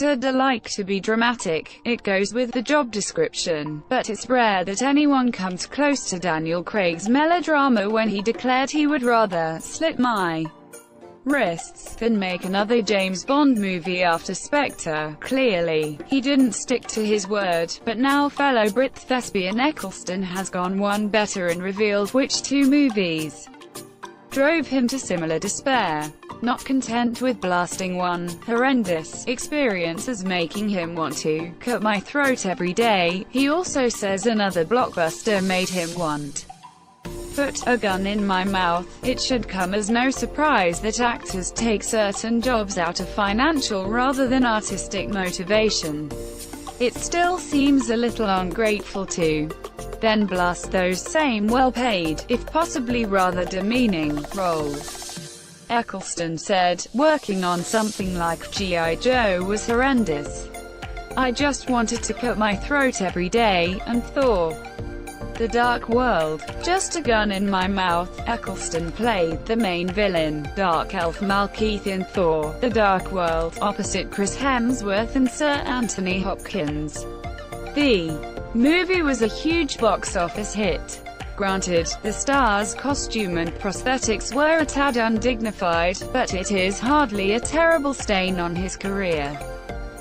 actor like to be dramatic. It goes with the job description, but it's rare that anyone comes close to Daniel Craig's melodrama when he declared he would rather slit my wrists than make another James Bond movie after Spectre. Clearly, he didn't stick to his word, but now fellow Brit thespian Eccleston has gone one better and revealed which two movies drove him to similar despair. Not content with blasting one horrendous experience as making him want to cut my throat every day, he also says another blockbuster made him want put a gun in my mouth. It should come as no surprise that actors take certain jobs out of financial rather than artistic motivation. It still seems a little ungrateful to then blast those same well-paid, if possibly rather demeaning, roles. Eccleston said, working on something like G.I. Joe was horrendous. I just wanted to cut my throat every day, and Thor: The Dark World, just a gun in my mouth. Eccleston played the main villain, Dark Elf Malekith in Thor: The Dark World, opposite Chris Hemsworth and Sir Anthony Hopkins. The movie was a huge box office hit. Granted, the star's costume and prosthetics were a tad undignified, but it is hardly a terrible stain on his career.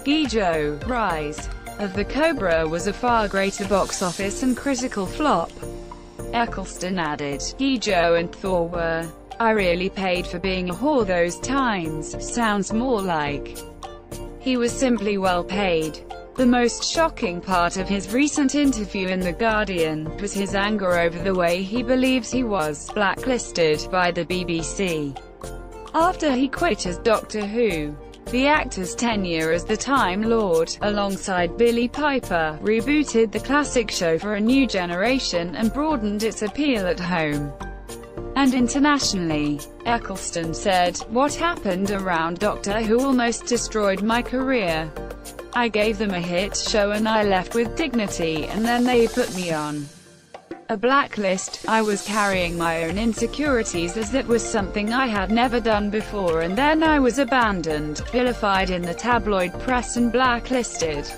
G.I. Joe: Rise of the Cobra was a far greater box office and critical flop. Eccleston added, G.I. Joe and Thor were. I really paid for being a whore those times. Sounds more like he was simply well paid. The most shocking part of his recent interview in The Guardian was his anger over the way he believes he was blacklisted by the BBC after he quit as Doctor Who. The actor's tenure as the Time Lord, alongside Billie Piper, rebooted the classic show for a new generation and broadened its appeal at home and internationally. Eccleston said, what happened around Doctor Who almost destroyed my career. I gave them a hit show and I left with dignity, and then they put me on a blacklist. I was carrying my own insecurities as that was something I had never done before, and then I was abandoned, vilified in the tabloid press and blacklisted.